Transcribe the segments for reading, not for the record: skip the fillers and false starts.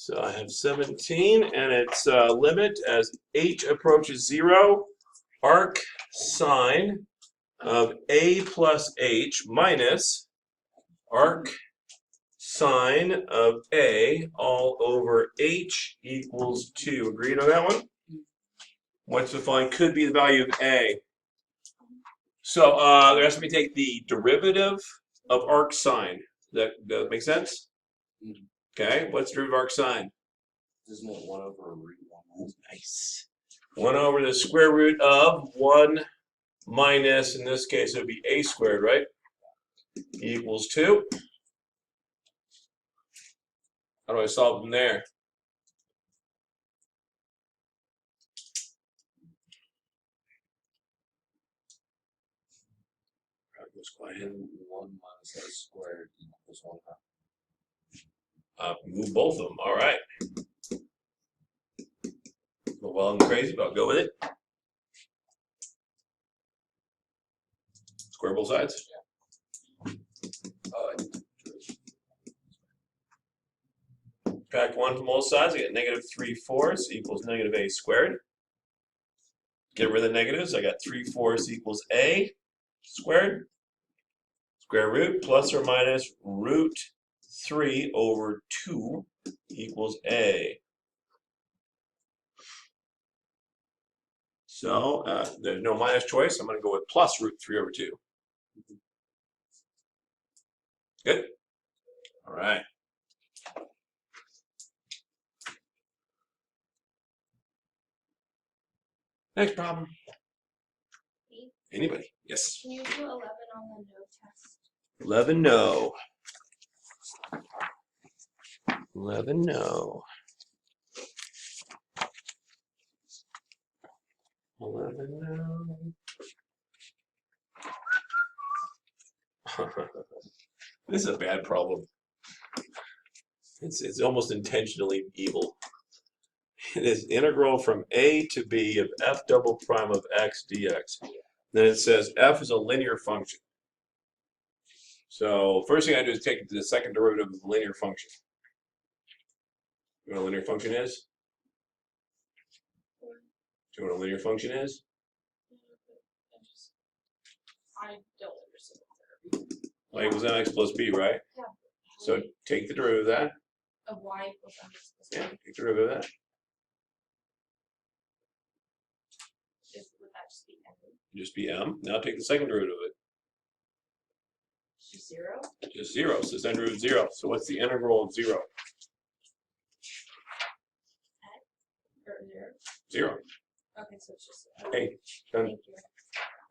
So I have 17, and its limit as h approaches 0, arc sine of a plus h minus arc sine of a all over h equals 2. Agreed on that one? What's the following could be the value of a? So they're asking me to take the derivative of arc sine. Does that make sense? Okay, what's the derivative of arc sine? Isn't it 1 over root 1? Nice. 1 over the square root of 1 minus, in this case, it would be a squared, right? Equals 2. How do I solve from there? And 1 minus a squared equals 1 half. Move both of them. All right. Well, I'm crazy, but I'll go with it. Square both sides. Subtract 1 from both sides. I get negative 3/4 equals negative a squared. Get rid of the negatives. I got 3/4 equals a squared. Square root plus or minus root 3 over 2 equals a. So there's no minus choice. I'm going to go with plus root 3 over 2. Good? All right. Next problem. Anybody? Yes. Can you do 11 on the no test? 11 no. 11 no. 11 no. This is a bad problem. It's almost intentionally evil. It is integral from a to b of f double prime of x dx. Then it says f is a linear function. So first thing I do is take the second derivative of the linear function. You know what a linear function is? Do you know what a linear function is? I don't understand. Y equals mx plus b, right? Yeah. So take the derivative of that. Of y equals mx plus b. Yeah, take the derivative of that. Would that just be m? Just be m. Now take the second derivative of it. Just 0? Just 0. So second derivative of 0. So what's the integral of 0? Or 0? 0. Okay, so it's just Hey, done. Thank you.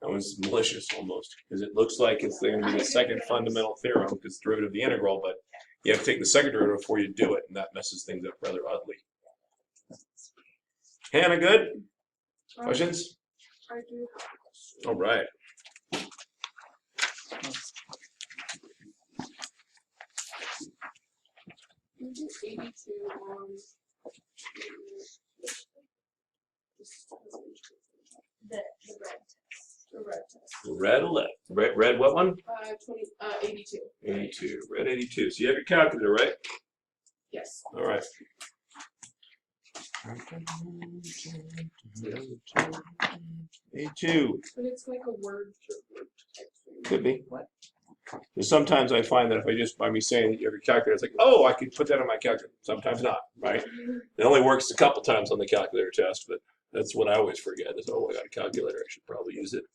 That was malicious almost, because it looks like it's going to be the second fundamental theorem, because it's derivative of the integral, but you have to take the second derivative before you do it, and that messes things up rather oddly. Hannah, good? Questions? I do. All right. You do 82 on the red test. The red test. Red 11. Red what one? 82. 82. Red 82. So you have your calculator, right? Yes. All right. 82. But it's like a word to word type thing. Could be. What? Because sometimes I find that if I just, by me saying that you have your calculator, it's like, oh, I could put that on my calculator. Sometimes not, right? It only works a couple times on the calculator test, but that's what I always forget is, oh, I got a calculator. I should probably use it.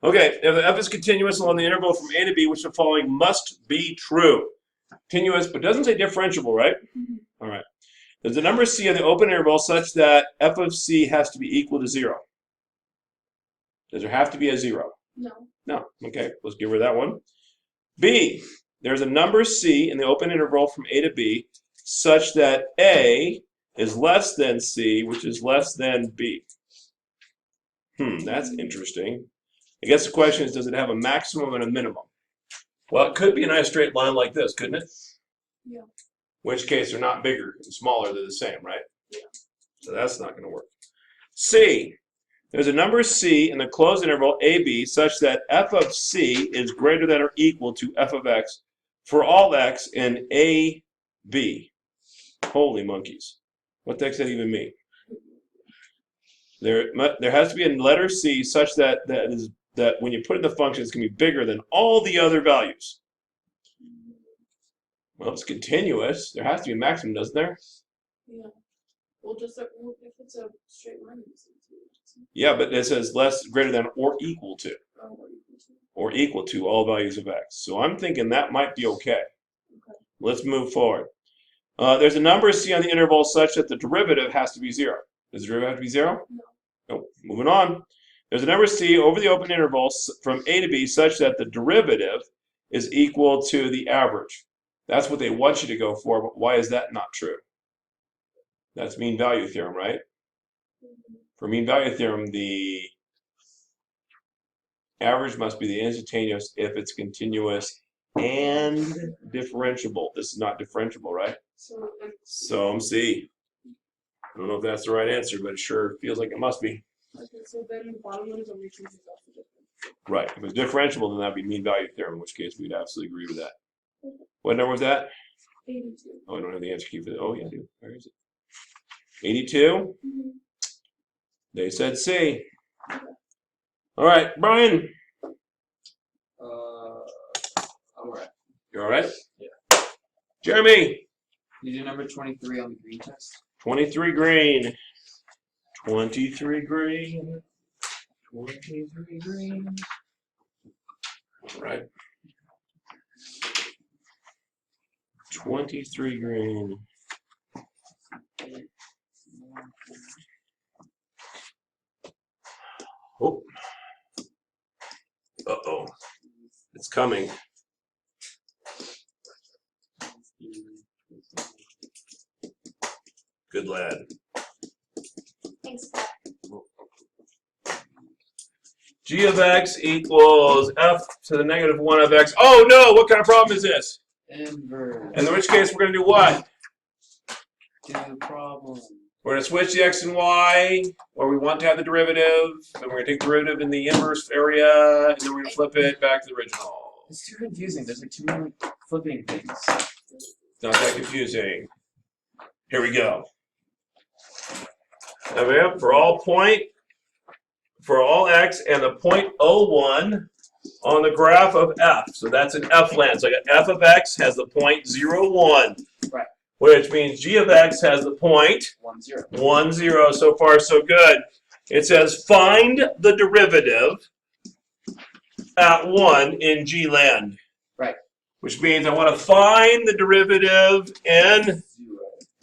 Okay, if the f is continuous along the interval from a to b, which the following must be true. Continuous, but doesn't say differentiable, right? All right. There's a number c in the open interval such that f of c has to be equal to 0. Does there have to be a 0? No. No. Okay, let's get rid of that one. B, there's a number c in the open interval from a to b such that a is less than c, which is less than b. That's interesting. I guess the question is, does it have a maximum and a minimum? Well, it could be a nice straight line like this, couldn't it? Yeah. In which case they're not bigger and smaller, they're the same, right? Yeah. So that's not going to work. C, there's a number c in the closed interval ab such that f of c is greater than or equal to f of x for all x in a, b. Holy monkeys. What the heck does that even mean? There has to be a letter C such that when you put in the function, it's going to be bigger than all the other values. Well, it's continuous. There has to be a maximum, doesn't there? Yeah. Well, just if it's a straight line, it's Yeah, but it says greater than or equal to. or equal to. Or equal to all values of x. So I'm thinking that might be okay. Okay. Let's move forward. There's a number C on the interval such that the derivative has to be 0. Does the derivative have to be 0? No. Nope. Moving on. There's a number C over the open interval from A to B such that the derivative is equal to the average. That's what they want you to go for, but why is that not true? That's mean value theorem, right? Mm-hmm. For mean value theorem, the average must be the instantaneous if it's continuous and differentiable. This is not differentiable, right? So I'm C. I don't know if that's the right answer, but it sure feels like it must be. Okay, so then the bottom one is only choosing also different. Right. If it's differentiable, then that'd be mean value theorem, in which case we'd absolutely agree with that. What number was that? 82. Oh, I don't have the answer key for that. Oh, yeah, I do. Where is it? 82? Mm-hmm. They said C. All right, Brian. I'm alright. You all right? Yeah. Jeremy. You do number 23 on the green test? 23 green. 23 green. 23 green. All right. 23 green. Oh. Uh-oh. It's coming. Good lad. Thanks, Pat. G of x equals f to the negative 1 of x. Oh no, what kind of problem is this? Inverse. In which case we're going to do what? Do problem. We're going to switch the x and y, or we want to have the derivative, and we're going to take the derivative in the inverse area, and then we're going to flip it back to the original. It's too confusing. There's like too many flipping things. It's not that confusing. Here we go. Now we have for all x and the 0.01 on the graph of f. So that's an f land. So I got f of x has the 0.01. Right. Which means g of x has the 0.10. So far, so good. It says find the derivative at 1 in g land. Right. Which means I want to find the derivative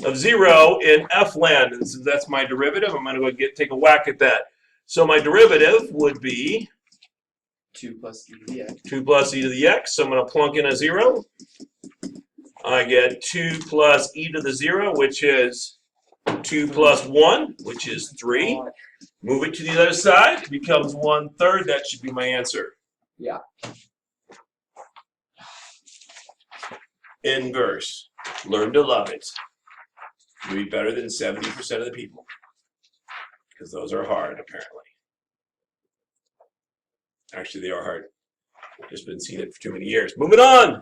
of 0 in f land. And since that's my derivative, I'm going to go take a whack at that. So my derivative would be 2 plus e to the x. 2 plus e to the x. So I'm going to plunk in a 0. I get 2 plus e to the 0, which is 2 plus 1, which is 3. Move it to the other side. It becomes 1/3. That should be my answer. Yeah. Inverse. Learn to love it. You'll be better than 70% of the people. Because those are hard, apparently. Actually, they are hard. Just been seeing it for too many years. Moving on.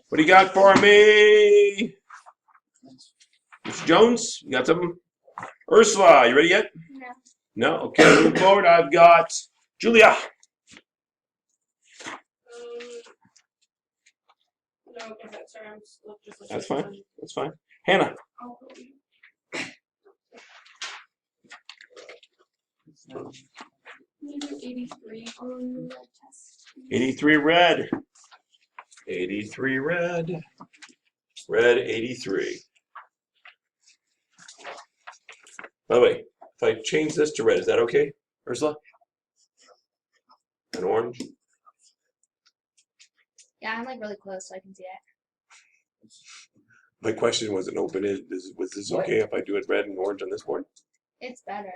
What do you got for me? Mr. Jones, you got something? Ursula, you ready yet? No. No? Okay, move forward. I've got Julia. No, okay, sorry, I'm just looking. That's fine. That's fine. Hannah. I'll go. You do 83 on the red test. 83 red. 83 red. Red 83. By the way, if I change this to red, is that okay, Ursula? And orange? Yeah, I'm like really close, so I can see it. My question wasn't open. Was this okay if I do it red and orange on this board? It's better.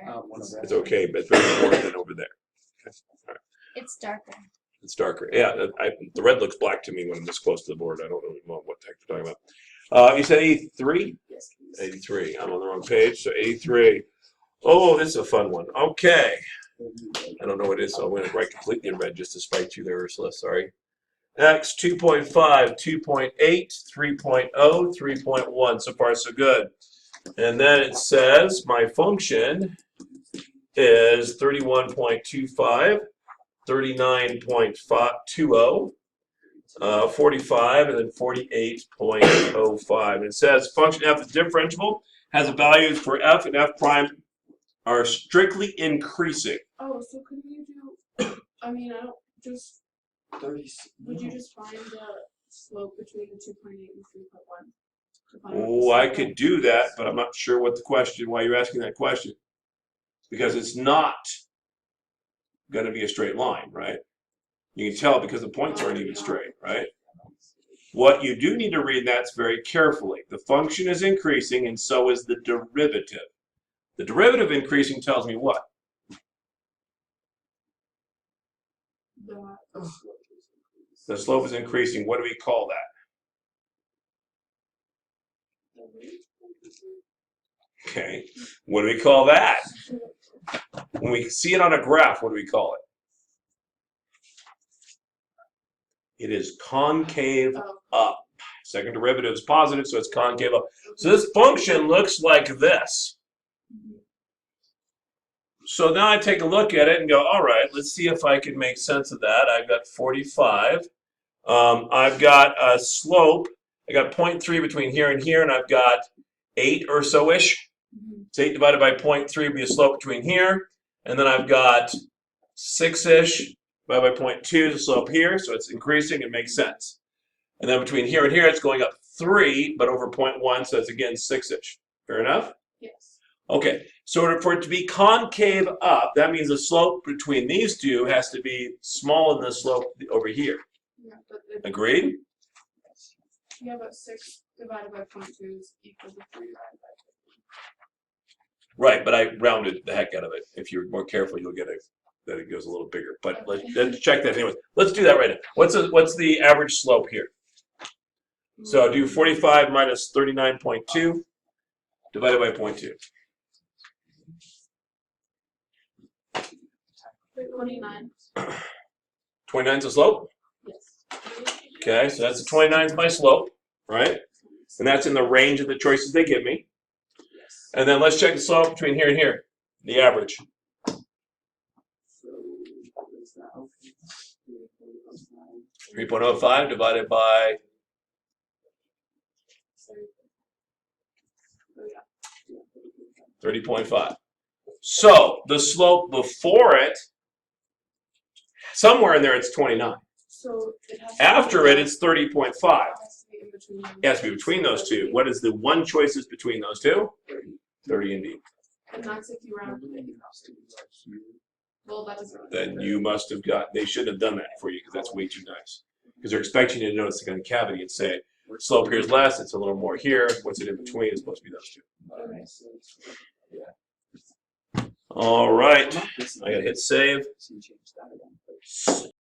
It's okay, but it's better orange than over there. Okay. All right. It's darker. It's darker. Yeah, the red looks black to me when I'm this close to the board. I don't know what the heck you're talking about. You said 83? Yes, please. 83. I'm on the wrong page, so 83. Oh, this is a fun one. Okay. I don't know what it is, so I'm going to write completely in red just to spite you there, Ursula. Sorry. X 2.5, 2.8, 3.0, 3.1. So far, so good. And then it says my function is 31.25, 39.20, 45, and then 48.05. And it says function f is differentiable, has values for f and f prime are strictly increasing. Oh, so could you do, I mean, I don't, just, 30. would you just find the slope between the 2.8 and 3.1? Oh, I could do that, but I'm not sure what the question, why you're asking that question. Because it's not going to be a straight line, right? You can tell because the points aren't even straight, right? What you do need to read that's very carefully. The function is increasing and so is the derivative. The derivative increasing tells me what? The slope is increasing. What do we call that? Okay. What do we call that? When we see it on a graph, what do we call it? It is concave up. Second derivative is positive, so it's concave up. So this function looks like this. So now I take a look at it and go, all right, let's see if I can make sense of that. I've got 45. I've got a slope. I got 0.3 between here and here, and I've got 8 or so-ish. So 8 divided by 0.3 would be a slope between here. And then I've got 6-ish divided by 0.2 is a slope here. So it's increasing. It makes sense. And then between here and here, it's going up 3, but over 0.1, so it's again 6-ish. Fair enough? Yes. Okay, so for it to be concave up, that means the slope between these two has to be smaller than the slope over here. Yeah, but it, Agreed? yeah, but 6 divided by 0.2 is equal to 3 divided by Right, but I rounded the heck out of it. If you're more careful, you'll get that it goes a little bigger. But let's check that anyway. Let's do that right now. What's the average slope here? So do 45 minus 39.2 divided by 0.2. 29. 29 is the slope? Yes. Okay, so that's the 29 is my slope, right? And that's in the range of the choices they give me. Yes. And then let's check the slope between here and here, the average. So, what is that? Okay. 3.05 divided by 30.5. So the slope before it, somewhere in there it's 29. So it has to After be, it, it's 30.5. it has to be in between them. It has to be between those two. What is the one choices between those two? 30 indeed. And that's if you round it. Well, that doesn't round. Then you must have got, they shouldn't have done that for you because that's way too nice. Because they're expecting you to notice the concavity and say, slope here is less, it's a little more here. What's it in between? It's supposed to be those two. Okay. All right. I gotta hit save.